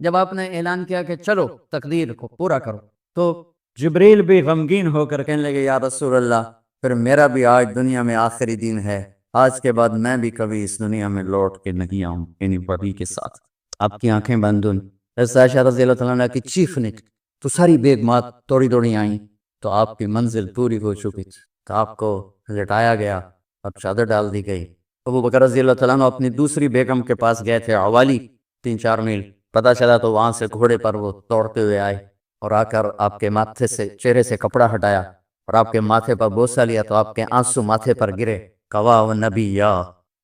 جب آپ نے اعلان کیا کہ چلو تقدیر کو پورا کرو، تو جبریل بھی غمگین ہو کر کہنے لگے یا رسول اللہ پھر میرا بھی آج دنیا میں آخری دن ہے، آج کے بعد میں بھی کبھی اس دنیا میں لوٹ کے نہیں آؤں انہیں بڑی کے ساتھ۔ آپ کی آنکھیں بند ہوئیں، حضرت عائشہ رضی اللہ تعالیٰ عنہ کی چیخ نکلی تو ساری بیگمات توڑی دوڑی آئیں، تو آپ کی منزل پوری ہو چکی تھی، تو آپ کو لٹایا گیا اور چادر ڈال دی گئی۔ ابو بکر رضی اللہ تعالیٰ عنہ اپنی دوسری بیگم کے پاس گئے تھے عوالی، 3-4 میل پتہ چلا، تو وہاں سے گھوڑے پر وہ دوڑتے ہوئے آئے اور آ کر آپ کے ماتھے سے چہرے سے کپڑا ہٹایا اور آپ کے ماتھے پر بوسہ لیا، تو آپ کے آنسو ماتھے پر گرے۔ کوا و نبیا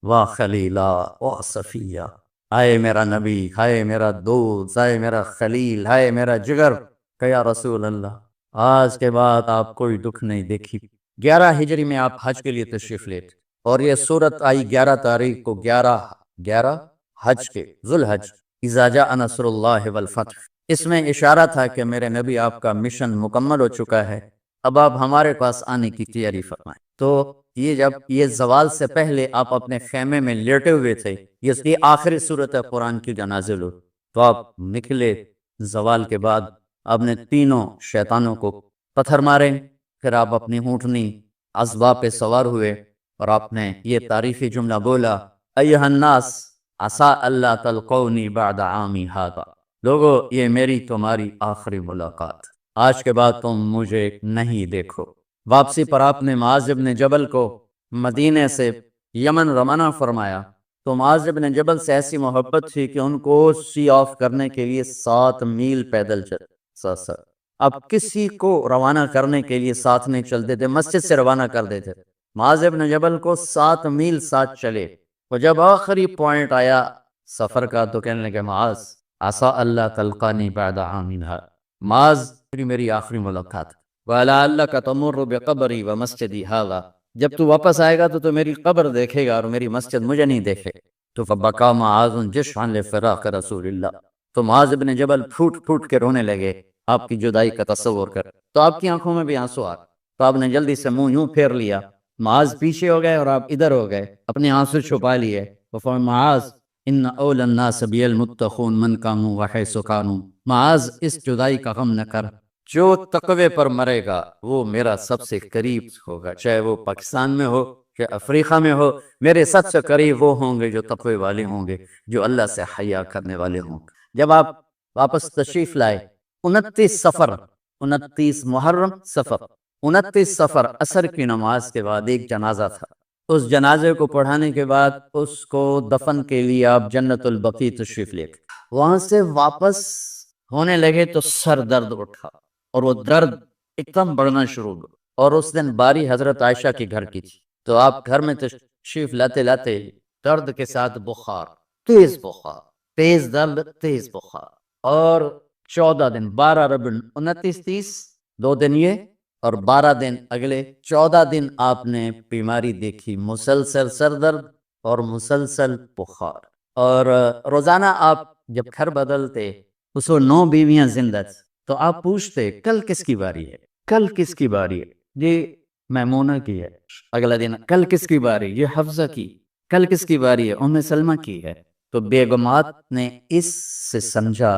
و خلیلا و صفیہ، ہائے میرا نبی، ہائے میرا دوست، ہائے میرا خلیل، ہائے میرا جگر، کہ یا رسول اللہ آج کے بعد آپ کوئی دکھ نہیں دیکھی۔ 11 ہجری میں آپ حج کے لیے تشریف لے تھے، اور یہ صورت آئی 11 تاریخ کو، 11 حج کے ذوالحج، اذا جاء نصر اللہ والفتح۔ اس میں اشارہ تھا کہ میرے نبی آپ کا مشن مکمل ہو چکا ہے، اب آپ ہمارے پاس آنے کی تیاری فرمائیں۔ تو یہ جب یہ زوال سے پہلے آپ اپنے خیمے میں لیٹے ہوئے تھے، یہ آخری صورت قرآن کی جو نازل ہوئی، تو آپ نکلے زوال کے بعد، آپ نے تینوں شیطانوں کو پتھر مارے، پھر آپ اپنی اونٹنی ازوا پہ سوار ہوئے اور آپ نے یہ تاریخی جملہ بولا، ایھا الناس عسیٰ اللہ تلقونی بعد عامی ھذا، لوگو یہ میری تمہاری آخری ملاقات، آج کے بعد تم مجھے نہیں دیکھو۔ واپسی پر آپ نے معاذ بن جبل کو مدینے سے یمن روانہ فرمایا، تو معاذ بن جبل سے ایسی محبت تھی کہ ان کو سی آف کرنے کے لیے 7 میل پیدل چل۔ اب کسی کو روانہ کرنے کے لیے ساتھ نہیں چلتے تھے، مسجد سے روانہ کر دیتے تھے۔ معاذ بن جبل کو 7 میل ساتھ چلے، اور جب آخری پوائنٹ آیا سفر کا تو کہنے لگے معاذ عسیٰ اللہ تلقانی بعد عامی ھذا، معاذ میری آخری ملاقات، وَلَعَلَّكَ تَمُرُّ بِقَبْرِي وَمَسْجِدِي ھَذَا، جب تو واپس آئے گا تو میری قبر دیکھے گا اور میری مسجد مجھے نہیں دیکھے۔ تو فَبَكَىٰ مُعَاذٌ جِشْعًا لِفِرَاقِ رسول اللہ، تو معاذ بن جبل پھوٹ پھوٹ کے رونے لگے آپ کی جدائی کا تصور کر، تو آپ کی آنکھوں میں بھی آنسو آ گئے، تو آپ نے جلدی سے منہ یوں پھیر لیا، معاذ پیچھے ہو گئے اور آپ ادھر ہو گئے، اپنے آنسو چھپا لیے، وفرمایا معاذ ان اولی الناس بی المتقون من کانوا وحیث کانوا، معاذ اس جدائی کا غم نہ کر، جو تقوی پر مرے گا وہ میرا سب سے قریب ہوگا، چاہے وہ پاکستان میں ہو چاہے افریقہ میں ہو، میرے سب سے قریب وہ ہوں گے جو تقوی والے ہوں گے، جو اللہ سے حیا کرنے والے ہوں گے۔ جب آپ واپس تشریف لائے 29 صفر، 29 محرم صفر، 29 صفر عصر کی نماز کے بعد ایک جنازہ تھا، اس جنازے کو پڑھانے کے بعد اس کو دفن کے لیے آپ جنت البقیع تشریف لے گئے، وہاں سے واپس ہونے لگے تو سر درد اٹھا اور وہ درد ایک دم بڑھنا شروع ہوا، اور اس دن باری حضرت عائشہ کے گھر کی تھی، تو آپ گھر میں تشریف لاتے لاتے درد کے ساتھ بخار، تیز بخار، تیز درد، تیز بخار، اور 14 دن 12 ربیع 29 30 2 دن یہ اور 12 دن اگلے 14 دن آپ نے بیماری دیکھی، مسلسل سر درد اور مسلسل بخار، اور روزانہ آپ جب گھر بدلتے اس کو 9 بیویاں زندہ تھیں، تو آپ پوچھتے کل کس کی باری ہے، کل کس کی باری ہے، یہ میمونہ کی ہے، اگلا دن کل کس کی باری، یہ حفصہ کی، کل کس کی باری ہے، ام سلمہ کی ہے۔ تو بیگمات نے اس سے سمجھا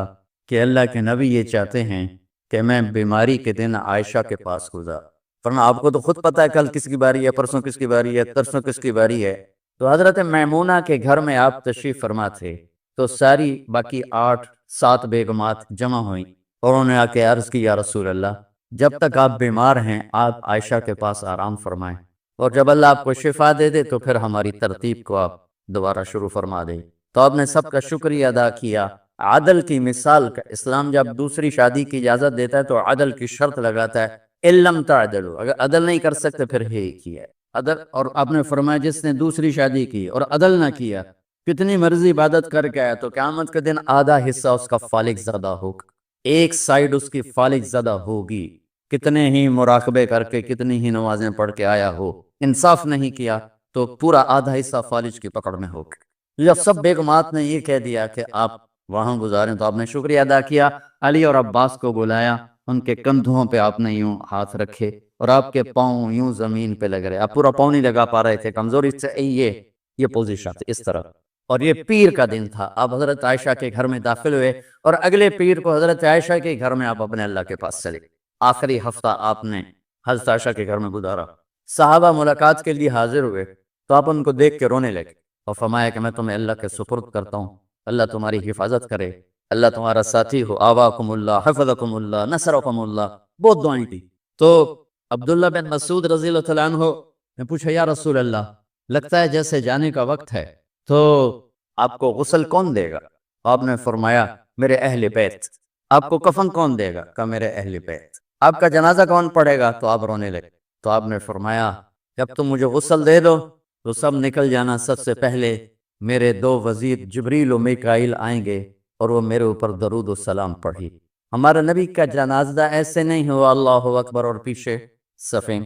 کہ اللہ کے نبی یہ چاہتے ہیں کہ میں بیماری کے دن عائشہ کے پاس گزار، ورنہ آپ کو تو خود پتہ ہے کل کس کی باری ہے، پرسوں کس کی باری ہے، ترسوں کس کی باری ہے۔ تو حضرت میمونہ کے گھر میں آپ تشریف فرما تھے، تو ساری باقی 8-7 بیگمات جمع ہوئیں اور انہوں نے آ کے عرض کی یا رسول اللہ جب تک آپ بیمار ہیں آپ عائشہ کے پاس آرام فرمائیں، اور جب اللہ آپ کو شفا دے دے تو پھر ہماری ترتیب کو آپ دوبارہ شروع فرما دیں۔ تو آپ نے سب کا شکریہ ادا کیا، عدل کی مثال کا اسلام جب دوسری شادی کی اجازت دیتا ہے تو عدل کی شرط لگاتا ہے، ان لم تعدلوا، اگر عدل نہیں کر سکتے پھر ایک ہی ہے عدل، اور آپ نے فرمایا جس نے دوسری شادی کی اور عدل نہ کیا کتنی مرضی عبادت کر کے آیا تو قیامت کے دن آدھا حصہ اس کا فالق زدہ ہوگا، ایک سائیڈ اس کی فالق زدہ ہوگی، کتنے ہی مراقبے کر کے کتنی ہی نمازیں پڑھ کے آیا ہو، انصاف نہیں کیا تو پورا آدھا حصہ فالج کی پکڑ میں ہوگا۔ جب سب بیگمات نے یہ کہہ دیا کہ آپ وہاں گزاریں تو آپ نے شکریہ ادا کیا، علی اور عباس کو بلایا، ان کے کندھوں پہ آپ نے یوں ہاتھ رکھے اور آپ کے پاؤں یوں زمین پہ لگ رہے، آپ پورا پاؤں نہیں لگا پا رہے تھے، کمزوری سے یہ پوزیشن تھی اس طرح، اور یہ پیر کا دن تھا، آپ حضرت عائشہ کے گھر میں داخل ہوئے اور اگلے پیر کو حضرت عائشہ کے گھر میں آپ اپنے اللہ کے پاس چلے۔ آخری ہفتہ آپ نے حضرت عائشہ کے گھر میں گزارا۔ صحابہ ملاقات کے لیے حاضر ہوئے تو آپ ان کو دیکھ کے رونے لگے اور فرمایا کہ میں تمہیں اللہ کے سپرد کرتا ہوں، اللہ تمہاری حفاظت کرے، اللہ تمہارا ساتھی ہو، آواکم اللہ حفظکم اللہ نصرکم اللہ، بہت دعائیں دی۔ تو عبداللہ بن مسعود رضی اللہ تعالیٰ عنہ نے پوچھا یا رسول اللہ، لگتا ہے جیسے جانے کا وقت ہے، تو آپ کو غسل کون دے گا؟ آپ نے فرمایا میرے اہل بیت۔ آپ کو کفن کون دے گا؟ کہ میرے اہل بیت۔ آپ کا جنازہ کون پڑھے گا؟ تو آپ رونے لگے۔ تو آپ نے فرمایا جب تم مجھے غسل دے دو تو سب نکل جانا، سب سے پہلے میرے دو وزیر جبریل و میکائیل آئیں گے اور وہ میرے اوپر درود و سلام پڑھی۔ ہمارے نبی کا جنازہ ایسے نہیں ہوا اللہ اکبر اور پیچھے صفیں،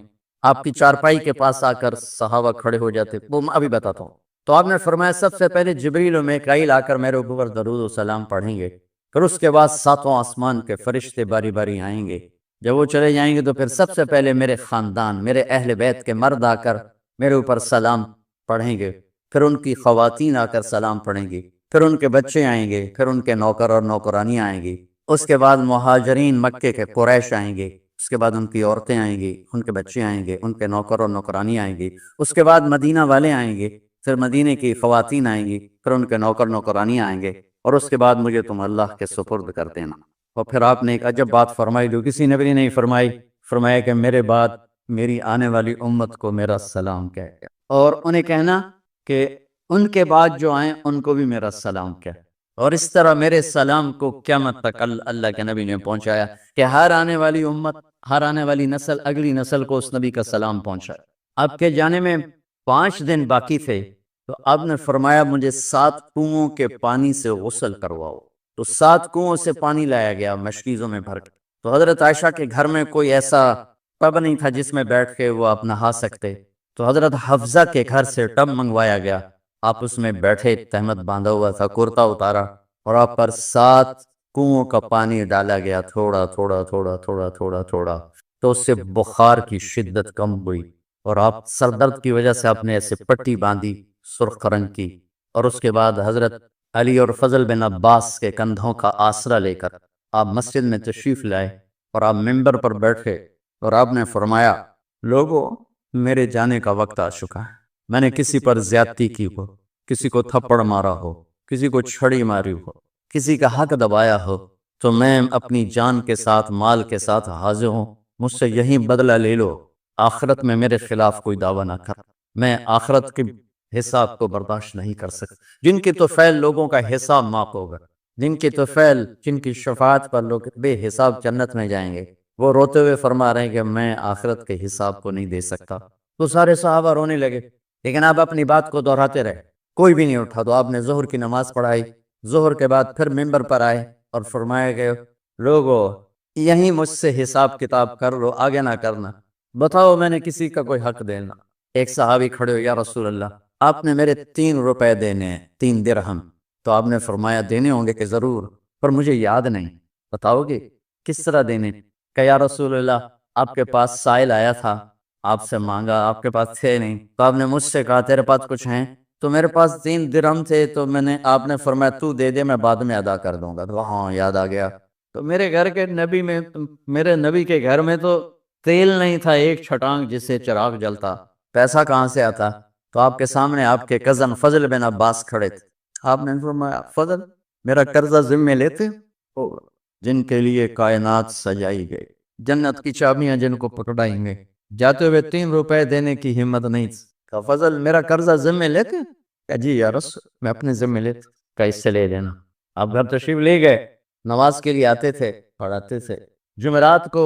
آپ کی چارپائی کے پاس آ کر صحابہ کھڑے ہو جاتے، وہ میں ابھی بتاتا ہوں۔ تو آپ نے فرمایا سب سے پہلے جبریل و میکائیل آ کر میرے اوپر درود و سلام پڑھیں گے، پھر اس کے بعد ساتوں آسمان کے فرشتے باری باری آئیں گے۔ جب وہ چلے جائیں گے تو پھر سب سے پہلے میرے خاندان، میرے اہل بیت کے مرد آ کر میرے اوپر سلام پڑھیں گے، پھر ان کی خواتین آ کر سلام پڑھیں گی، پھر ان کے بچے آئیں گے، پھر ان کے نوکر اور نوکرانی آئیں گی، اس کے بعد مہاجرین مکے کے قریش آئیں گے، اس کے بعد ان کی عورتیں آئیں گی، ان کے بچے آئیں گے، ان کے نوکر اور نوکرانی آئیں گی، اس کے بعد مدینہ والے آئیں گے، پھر مدینے کی خواتین آئیں گی، پھر ان کے نوکر نوکرانی آئیں گے، اور اس کے بعد مجھے تم اللہ کے سپرد کر دینا۔ اور پھر آپ نے ایک عجب بات فرمائی جو کسی نبی نے نہیں فرمائی، فرمایا کہ میرے بعد میری آنے والی امت کو میرا سلام کہے گا، اور انہیں کہنا کہ ان کے بعد جو آئیں ان کو بھی میرا سلام کہے، اور اس طرح میرے سلام کو قیامت تک اللہ کے نبی نے پہنچایا کہ ہر آنے والی امت، ہر آنے والی نسل، اگلی نسل کو اس نبی کا سلام پہنچایا۔ آپ کے جانے میں 5 دن باقی تھے تو آپ نے فرمایا مجھے 7 کنوؤں کے پانی سے غسل کرواؤ، تو 7 کنوؤں سے پانی لایا گیا مشکیزوں میں بھر کے۔ تو حضرت عائشہ کے گھر میں کوئی ایسا ٹب نہیں تھا جس میں بیٹھ کے وہ آپ نہا سکتے، تو حضرت حفصہ کے گھر سے ٹب منگوایا گیا، آپ اس میں بیٹھے، تہمت باندھا ہوا تھا، کرتا اتارا، اور آپ پر 7 کنوؤں کا پانی ڈالا گیا، تھوڑا تھوڑا تھوڑا تھوڑا تھوڑا تھوڑا، تو اس سے بخار کی شدت کم ہوئی، اور آپ سر درد کی وجہ سے آپ نے ایسے پٹی باندھی سرخ رنگ کی، اور اس کے بعد حضرت علی اور فضل بن عباس کے کندھوں کا آسرا لے کر آپ مسجد میں تشریف لائے، اور آپ ممبر پر بیٹھے، اور آپ نے فرمایا لوگوں میرے جانے کا وقت آ چکا ہے، میں نے کسی پر زیادتی کی ہو، کسی کو تھپڑ مارا ہو، کسی کو چھڑی ماری ہو، کسی کا حق دبایا ہو، تو میں اپنی جان کے ساتھ، مال کے ساتھ حاضر ہوں، مجھ سے یہیں بدلہ لے لو، آخرت میں میرے خلاف کوئی دعویٰ نہ کر، میں آخرت کے حساب کو برداشت نہیں کر سکتا۔ جن کی طفیل لوگوں کا حساب معاف ہوگا، جن کی طفیل، جن کی شفاعت پر لوگ بے حساب جنت میں جائیں گے، وہ روتے ہوئے فرما رہے ہیں کہ میں آخرت کے حساب کو نہیں دے سکتا۔ تو سارے صحابہ رونے لگے، لیکن آپ اپنی بات کو دہراتے رہے، کوئی بھی نہیں اٹھا۔ تو آپ نے ظہر کی نماز پڑھائی، ظہر کے بعد پھر ممبر پر آئے اور فرمایا کہ لوگوں یہیں مجھ سے حساب کتاب کر لو، آگے نہ کرنا، بتاؤ میں نے کسی کا کوئی حق دینا۔ ایک صحابی کھڑے ہو، یا رسول اللہ آپ نے میرے 3 روپے دینے ہیں، 3 درہم۔ تو آپ نے فرمایا دینے ہوں گے کہ ضرور، پر مجھے یاد نہیں، بتاؤ گے کس طرح دینے؟ کہ یا رسول اللہ آپ کے پاس سائل آیا تھا، آپ سے مانگا، آپ کے پاس تھے نہیں، تو آپ نے مجھ سے کہا تیرے پاس کچھ ہیں؟ تو میرے پاس 3 درہم تھے، تو آپ نے فرمایا تو دے دے، میں بعد میں ادا کر دوں گا۔ تو ہاں یاد آ گیا۔ تو میرے گھر کے نبی میں، میرے نبی کے گھر میں تو تیل نہیں تھا ایک چھٹانگ جس سے چراغ جلتا، پیسہ کہاں سے آتا؟ تو آپ کے سامنے آپ کے کزن فضل بن عباس کھڑے تھے، آپ نے فرمایا فضل میرا قرضہ ذمہ لیتے ہو؟ جن کے لیے کائنات سجائی گئی، جنت کی چابیاں جن کو پکڑائیں گے، جاتے ہوئے 3 روپے دینے کی ہمت نہیں تھی۔ کہا فضل میرا قرضہ ذمہ لیتے؟ کہا جی یا رسول میں اپنے ذمہ لیتا۔ کہا اس سے لے لینا۔ آپ گھر تشریف لے گئے، نماز کے لیے آتے تھے، پڑھاتے تھے، جمعرات کو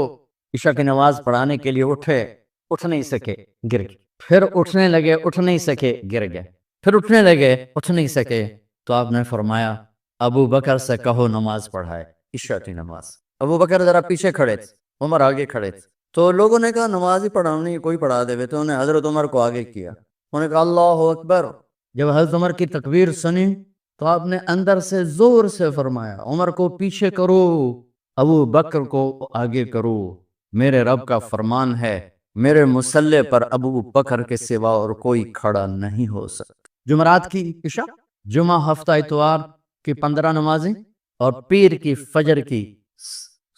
عشاء کی نماز پڑھانے کے لیے اٹھ نہیں سکے، گر گئے، پھر اٹھنے لگے، اٹھ نہیں سکے، گر گئے، پھر اٹھنے لگے، اٹھ نہیں سکے، تو آپ نے فرمایا ابو بکر سے کہو نماز پڑھائے، عشاء کی نماز۔ ابو بکر ذرا پیچھے کھڑے تھے، عمر آگے کھڑے تھے، تو لوگوں نے کہا نماز ہی پڑھانی، کوئی پڑھا دے، تو انہیں حضرت عمر کو آگے کیا، انہوں نے کہا اللہ اکبر۔ جب حضرت عمر کی تکبیر سنی تو آپ نے اندر سے زور سے فرمایا عمر کو پیچھے کرو، ابو بکر کو آگے کرو، میرے رب کا فرمان ہے میرے مصلی پر ابو بکر کے سوا اور کوئی کھڑا نہیں ہو سکتا۔ جمعرات کی عشاء جمعہ ہفتہ اتوار کی 15 نمازیں اور پیر کی فجر کی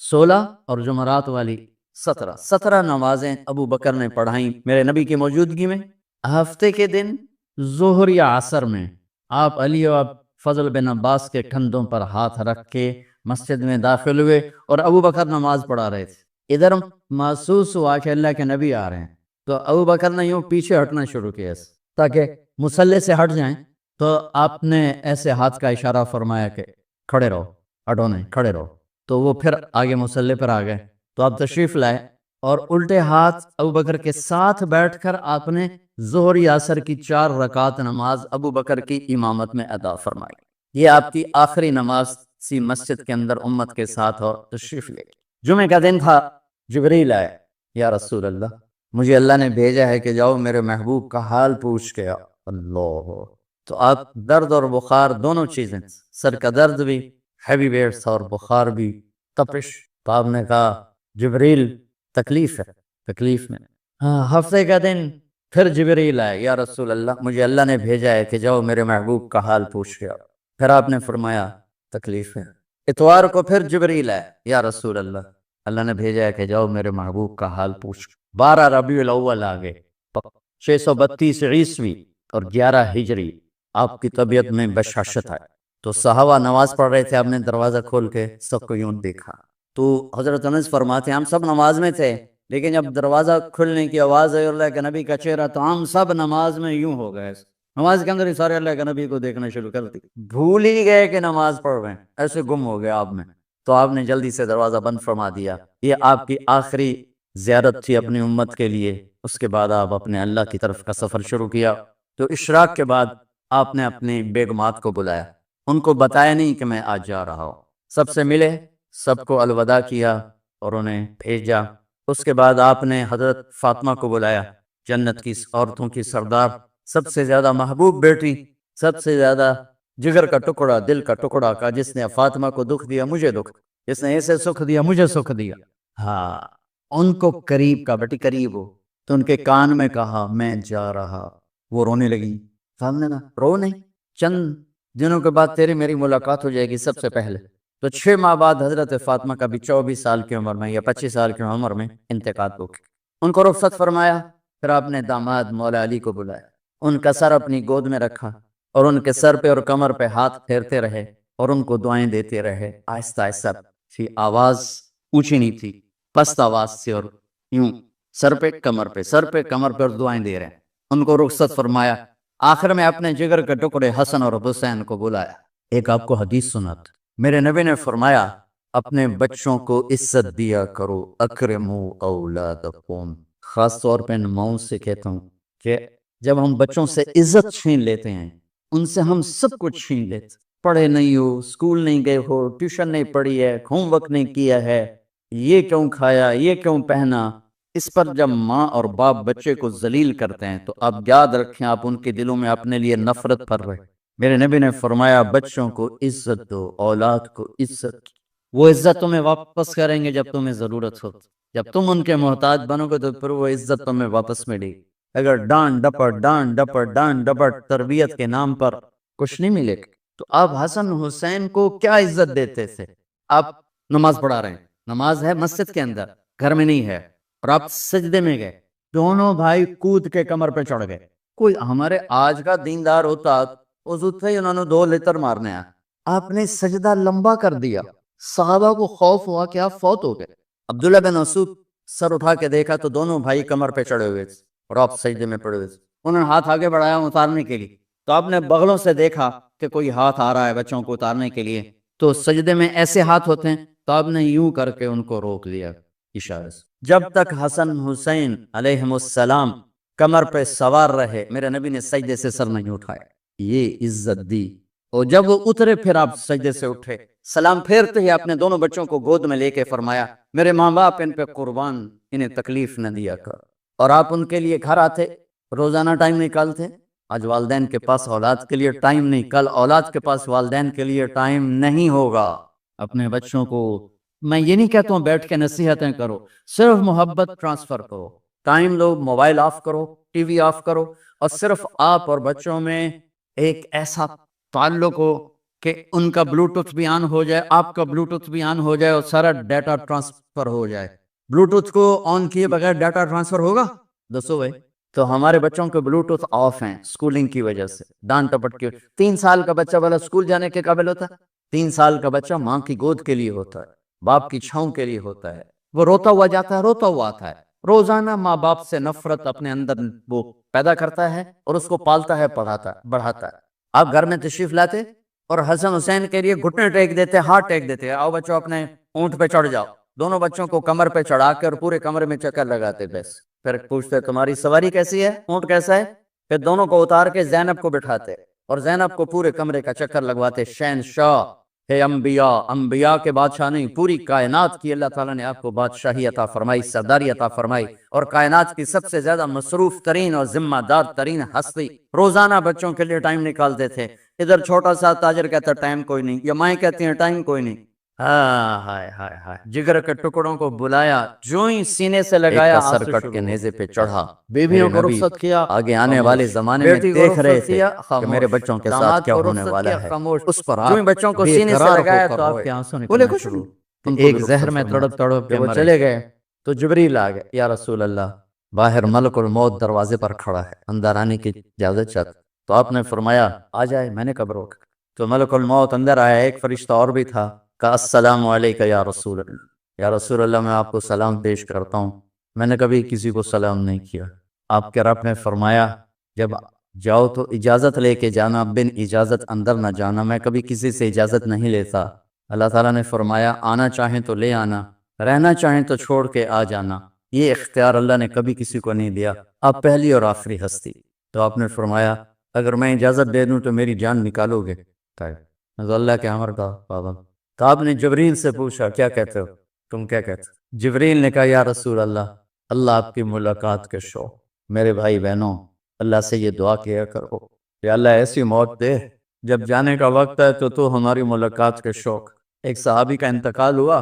16 اور جمعرات والی 17 نمازیں ابو بکر نے پڑھائیں میرے نبی کی موجودگی میں۔ ہفتے کے دن ظہر یا عصر میں آپ علی اور فضل بن عباس کے کندھوں پر ہاتھ رکھ کے مسجد میں داخل ہوئے اور ابو بکر نماز پڑھا رہے تھے۔ ادھر محسوس ہوا کہ اللہ کے نبی آ رہے ہیں، تو ابو بکر نے یوں پیچھے ہٹنا شروع کیا تاکہ مصلی سے ہٹ جائیں، تو آپ نے ایسے ہاتھ کا اشارہ فرمایا کہ کھڑے رہو، ہٹو نہیں، کھڑے رہو۔ تو وہ پھر آگے مصلی پر آ گئے، تو آپ تشریف لائے اور الٹے ہاتھ ابو بکر کے ساتھ بیٹھ کر آپ نے ظہر یا عصر کی 4 رکعت نماز ابو بکر کی امامت میں ادا فرمائی۔ یہ آپ کی آخری نماز سی مسجد کے اندر امت کے ساتھ اور تشریف لے۔ جمعے کا دن تھا، جبریل آئے، یا رسول اللہ مجھے اللہ نے بھیجا ہے کہ جاؤ میرے محبوب کا حال پوچھ کے آؤ۔ اللہ، تو آپ درد اور بخار دونوں چیزیں، سر کا درد بھی ہیوی ویٹس اور بخار بھی تپش، تو آپ نے کہا جبریل تکلیف ہے، تکلیف میں۔ ہفتے کا دن پھر جبریل آئے، یا رسول اللہ مجھے اللہ نے بھیجا ہے کہ جاؤ میرے محبوب کا حال پوچھ کے آؤ۔ پھر آپ نے فرمایا تکلیف ہے۔ اتوار کو پھر جبریل آئے، یا رسول اللہ اللہ نے بھیجا ہے کہ جاؤ میرے محبوب کا حال پوچھ۔ 12 ربیع الاول آگے 632 عیسوی اور 11 ہجری آپ کی طبیعت میں بشاشت آئے، تو صحابہ نماز پڑھ رہے تھے، آپ نے دروازہ کھول کے سب کو یوں دیکھا، تو حضرت انس فرماتے ہیں ہم سب نماز میں تھے، لیکن جب دروازہ کھلنے کی آواز آئی اللہ کے نبی کا چہرہ، تو ہم سب نماز میں یوں ہو گئے، نماز کے اندر ہی سارے اللہ کے نبی کو دیکھنا شروع کر دی، بھول ہی گئے کہ نماز پڑھ رہے ہیں، ایسے گم ہو گئے آپ میں۔ تو آپ نے جلدی سے دروازہ بند فرما دیا۔ یہ آپ کی آخری زیارت تھی اپنی امت کے لیے، اس کے بعد آپ اپنے اللہ کی طرف کا سفر شروع کیا۔ تو اشراق کے بعد آپ نے اپنی بیگمات کو بلایا، ان کو بتایا نہیں کہ میں آج جا رہا ہوں، سب سے ملے، سب کو الوداع کیا اور انہیں بھیجا۔ اس کے بعد آپ نے حضرت فاطمہ کو بلایا، جنت کی عورتوں کی سردار، سب سے زیادہ محبوب بیٹی، سب سے زیادہ جگر کا ٹکڑا، دل کا ٹکڑا کا، جس نے فاطمہ کو دکھ دیا مجھے دکھ، جس نے اسے سکھ دیا مجھے سکھ دیا۔ ہاں، ان کو قریب کا، بیٹی قریب ہو، تو ان کے کان میں کہا میں جا رہا۔ وہ رونے لگی، سامنے نا رو نہیں، چند دنوں کے بعد تیری میری ملاقات ہو جائے گی سب سے پہلے۔ تو 6 ماہ بعد حضرت فاطمہ کا بھی 24 سال کی عمر میں یا 25 سال کی عمر میں انتقال ہو گیا، ان کو رخصت فرمایا۔ پھر آپ نے داماد مولا علی کو بلایا، ان کا سر اپنی گود میں رکھا اور ان کے سر پہ اور کمر پہ ہاتھ پھیرتے رہے اور ان کو دعائیں دیتے رہے، آہستہ آہستہ، تھی آواز اونچی نہیں تھی، پست آواز سے، اور یوں سر پہ کمر پہ، سر پہ کمر پہ، اور دعائیں دے رہے ہیں۔ ان کو رخصت فرمایا، آخر میں اپنے جگر کے ٹکڑے حسن اور حسین کو بلایا۔ ایک آپ کو حدیث سنات، میرے نبی نے فرمایا اپنے بچوں کو عزت دیا کرو، اکرمو اولادکم، خاص طور پہ ان ماؤں سے کہتا ہوں کہ جب ہم بچوں سے عزت چھین لیتے ہیں، ان سے ہم سب کچھ چھین لیتے، پڑھے نہیں ہو، اسکول نہیں گئے ہو، ٹیوشن نہیں پڑھی ہے، ہوم ورک نہیں کیا ہے، یہ کیوں کھایا، یہ کیوں پہنا، اس پر جب ماں اور باپ بچے کو ذلیل کرتے ہیں تو آپ یاد رکھیں آپ ان کے دلوں میں اپنے لیے نفرت پر رہے۔ میرے نبی نے فرمایا بچوں کو عزت دو، اولاد کو عزت، وہ عزت تمہیں واپس کریں گے جب تمہیں ضرورت ہو، جب تم ان کے محتاج بنو گے تو پھر وہ عزت تمہیں واپس ملے گی۔ اگر ڈانٹ ڈپٹ ڈانٹ ڈپٹ ڈانٹ ڈپٹ تربیت کے نام پر کچھ نہیں ملے گا، تو آپ حسن حسین کو کیا عزت دیتے تھے؟ آپ نماز پڑھا رہے ہیں، نماز ہے مسجد کے اندر، گھر میں نہیں ہے، اور آپ سجدے میں گئے، دونوں بھائی کود کے کمر پہ چڑھ گئے۔ کوئی ہمارے آج کا دیندار ہوتا وضو تھا ہی انہوں نے 2 لیتر مارنے ہیں، آپ نے سجدہ لمبا کر دیا، صحابہ کو خوف ہوا کہ آپ فوت ہو گئے۔ عبداللہ بن مسعود سر اٹھا کے دیکھا تو دونوں بھائی کمر پہ چڑھے ہوئے تھے اور آپ سجدے میں پڑے ہوئے تھے۔ انہوں نے ہاتھ آگے بڑھایا اتارنے کے لیے، تو آپ نے بغلوں سے دیکھا کہ کوئی ہاتھ آ رہا ہے بچوں کو اتارنے کے لیے، تو سجدے میں ایسے ہاتھ ہوتے ہیں، تو آپ نے یوں کر کے ان کو روک دیا اشارے سے۔ جب تک حسن حسین علیہم السلام کمر پہ سوار رہے میرے نبی نے سجدے سے سر نہیں اٹھایا، یہ عزت دی۔ اور جب وہ اترے پھر آپ سجدے سے اٹھے، سلام پھیرتے ہی آپ نے دونوں بچوں کو گود میں لے کے فرمایا میرے ماں باپ ان پہ قربان، انہیں تکلیف نہ دیا کر، اور آپ ان کے لیے گھر آتے، روزانہ ٹائم نکالتے۔ آج والدین کے پاس اولاد کے لیے ٹائم نہیں، کل اولاد کے پاس والدین کے لیے ٹائم نہیں ہوگا۔ اپنے بچوں کو میں یہ نہیں کہتا ہوں بیٹھ کے نصیحتیں کرو، صرف محبت ٹرانسفر کرو، ٹائم لو، موبائل آف کرو، ٹی وی آف کرو، اور صرف آپ اور بچوں میں ایک ایسا تعلق ہو کہ ان کا بلوٹوتھ بھی آن ہو جائے، آپ کا بلوٹوتھ بھی آن ہو جائے اور سارا ڈیٹا ٹرانسفر ہو جائے۔ بلوٹوتھ کو آن کیے بغیر ڈیٹا ٹرانسفر ہوگا؟ دسو بھائی۔ تو ہمارے بچوں کے بلوٹوتھ آف ہیں سکولنگ کی وجہ سے، ڈانٹ ٹپٹ کی۔ 3 سال کا بچہ والا سکول جانے کے قابل ہوتا ہے؟ 3 سال کا بچہ ماں کی گود کے لیے ہوتا ہے، باپ کی چھاؤں کے لیے ہوتا ہے، وہ روتا ہوا جاتا ہے، روتا ہوا آتا ہے، روزانہ ماں باپ سے نفرت اپنے اندر وہ پیدا کرتا ہے اور اس کو پالتا ہے، پڑھاتا ہے، بڑھاتا ہے۔ آپ گھر میں تشریف لاتے اور حسن حسین کے لیے گھٹنے ٹیک دیتے، ہاتھ ٹیک دیتے، آؤ بچوں اپنے اونٹ پہ چڑھ جاؤ، دونوں بچوں کو کمر پہ چڑھا کے اور پورے کمرے میں چکر لگاتے، بس پھر پوچھتے تمہاری سواری کیسی ہے، اونٹ کیسا ہے؟ پھر دونوں کو اتار کے زینب کو بٹھاتے اور زینب کو پورے کمرے کا چکر لگواتے۔ شہنشاہ ہے انبیاء، انبیاء کے بادشاہ نہیں، پوری کائنات کی اللہ تعالیٰ نے آپ کو بادشاہی عطا فرمائی، سرداری عطا فرمائی، اور کائنات کی سب سے زیادہ مصروف ترین اور ذمہ دار ترین ہستی روزانہ بچوں کے لیے ٹائم نکالتے تھے۔ ادھر چھوٹا سا تاجر کہتا ٹائم کوئی نہیں، یا مائیں کہتی ہیں ٹائم کوئی نہیں۔ ہائے ہائے ہائے، جگر کے ٹکڑوں کو بلایا، جو ہی سینے سے لگایا، سر کٹ کے نیزے پہ چڑھا، بیویوں کو رخصت کیا، آگے آنے والے زمانے میں دیکھ رہے تھے کہ میرے بچوں کے ساتھ کیا ہونے والا ہے، اس پر جو ہی بچوں کو سینے سے لگایا تو آپ کے آنسوں نکلنے شروع۔ ایک زہر میں تڑپ تڑپ کے وہ چلے گئے تو جبریل آ گئے، یا رسول اللہ باہر ملک الموت دروازے پر کھڑا ہے، اندر آنے کی اجازت چاہتا۔ تو آپ نے فرمایا آ جائے، میں نے کب روکا؟ تو ملک الموت اندر آیا، ایک فرشتہ اور بھی تھا، کہا السلام علیکہ یا رسول اللہ، یا رسول اللہ میں آپ کو سلام پیش کرتا ہوں، میں نے کبھی کسی کو سلام نہیں کیا۔ آپ کے رب نے فرمایا جب جاؤ تو اجازت لے کے جانا، بن اجازت اندر نہ جانا، میں کبھی کسی سے اجازت نہیں لیتا۔ اللہ تعالیٰ نے فرمایا آنا چاہیں تو لے آنا، رہنا چاہیں تو چھوڑ کے آ جانا، یہ اختیار اللہ نے کبھی کسی کو نہیں دیا، آپ پہلی اور آخری ہستی۔ تو آپ نے فرمایا اگر میں اجازت دے دوں تو میری جان نکالو گے؟ تو اللہ کے امر کا پابند۔ تو آپ نے جبریل سے پوچھا کیا کہتے ہو، تم کیا کہتے ہو؟ جبریل نے کہا یا رسول اللہ، اللہ آپ کی ملاقات کے شوق، میرے بھائی بہنوں اللہ سے یہ دعا کیا کرو کہ اللہ ایسی موت دے جب جانے کا وقت ہے تو ہماری ملاقات کے شوق۔ ایک صحابی کا انتقال ہوا،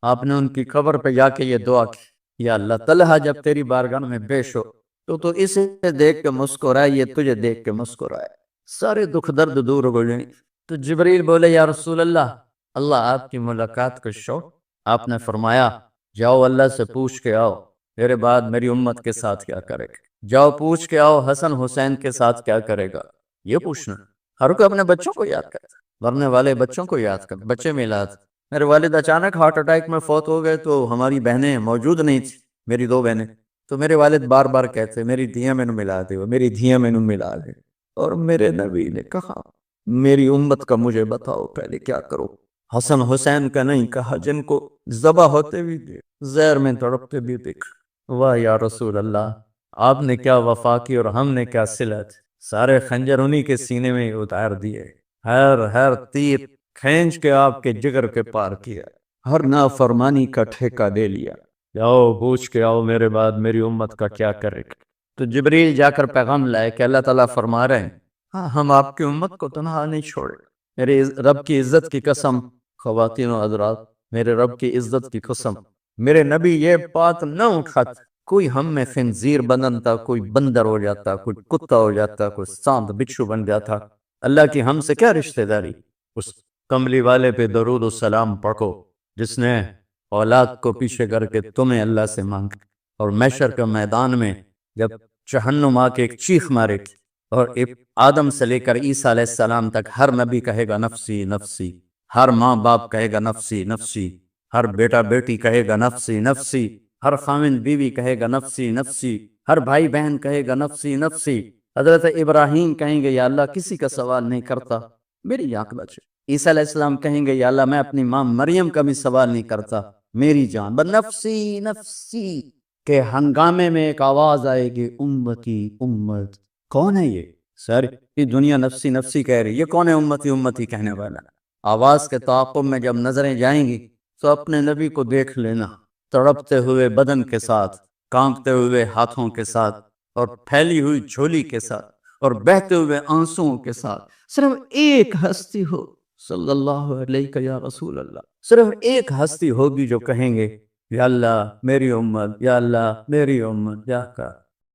آپ نے ان کی قبر پہ جا کے یہ دعا کی، یا اللہ طلحہ جب تیری بارگاہ میں پیش ہو تو اسے دیکھ کے مسکرائے، یہ تجھے دیکھ کے مسکرائے، سارے دکھ درد دور ہو جائیں۔ تو جبریل بولے یا رسول اللہ، اللہ آپ کی ملاقات کا شوق۔ آپ نے فرمایا جاؤ اللہ سے پوچھ کے آؤ میرے بعد میری امت کے ساتھ کیا کرے گا، جاؤ پوچھ کے آؤ حسن حسین کے ساتھ کیا کرے گا۔ یہ پوچھنا، ہر کوئی اپنے بچوں کو یاد کرتا، مرنے والے بچوں کو یاد کر، بچے میلاد۔ میرے والد اچانک ہارٹ اٹیک میں فوت ہو گئے تو ہماری بہنیں موجود نہیں تھی، میری 2 بہنیں، تو میرے والد بار بار کہتے میری دھیاں میں ملا دے، میری دھیاں میں ملا دے، اور میرے نبی نے کہا میری امت کا مجھے بتاؤ پہلے کیا کرو۔ حسن حسین کا نہیں کہا، جن کو ذبح ہوتے بھی دیکھ، زہر میں تڑپتے بھی دیکھ۔ واہ یا رسول اللہ، آپ نے کیا وفا کی اور ہم نے کیا صلت، سارے خنجر انہی کے سینے میں اتار دیے، ہر تیر کھینچ کے آپ کے جگر کے پار کیا، ہر نافرمانی کا ٹھیکہ دے لیا۔ جاؤ پوچھ کے آؤ میرے بعد میری امت کا کیا کرے گا۔ تو جبریل جا کر پیغام لائے کہ اللہ تعالیٰ فرما رہے ہیں ہاں ہم آپ کی امت کو تنہا نہیں چھوڑے، میرے رب کی عزت کی قسم، خواتین و حضرات میرے رب کی عزت کی قسم، میرے نبی یہ بات نہ اٹھاتے کوئی ہم میں خنزیر بنتا، کوئی بندر ہو جاتا، کوئی کتا ہو جاتا، کوئی سانپ بچھو بن جاتا، اللہ کی ہم سے کیا رشتہ داری۔ اس کملی والے پہ درود و سلام پڑھو جس نے اولاد کو پیچھے کر کے تمہیں اللہ سے مانگ، اور محشر کے میدان میں جب جہنم آ کے ایک چیخ مارے گی اور آدم سے لے کر عیسیٰ علیہ السلام تک ہر نبی کہے گا نفسی نفسی، ہر ماں باپ کہے گا نفسی نفسی، ہر بیٹا بیٹی کہے گا نفسی نفسی، ہر خاوند بیوی کہے گا نفسی نفسی، ہر بھائی بہن کہے گا نفسی نفسی۔ حضرت ابراہیم کہیں گے یا اللہ کسی کا سوال نہیں کرتا، میری آنکھ بچے۔ عیسیٰ علیہ السلام کہیں گے یا اللہ میں اپنی ماں مریم کا بھی سوال نہیں کرتا، میری جان نفسی نفسی۔ کہ ہنگامے میں ایک آواز آئے گی امتی امت، کون ہے یہ؟ سر یہ دنیا نفسی نفسی کہہ رہی، یہ کون ہے امتی امتی کہنے والا؟ آواز کے تعاقب میں جب نظریں جائیں گی تو اپنے نبی کو دیکھ لینا، تڑپتے ہوئے بدن کے ساتھ، کانپتے ہوئے ہاتھوں کے ساتھ، اور پھیلی ہوئی جھولی کے ساتھ، اور بہتے ہوئے آنسوؤں کے ساتھ۔ صرف ایک ہستی ہو صلی اللہ علیہ یا رسول اللہ، صرف ایک ہستی ہوگی جو کہیں گے یا اللہ میری امت، یا اللہ میری امت، یا کا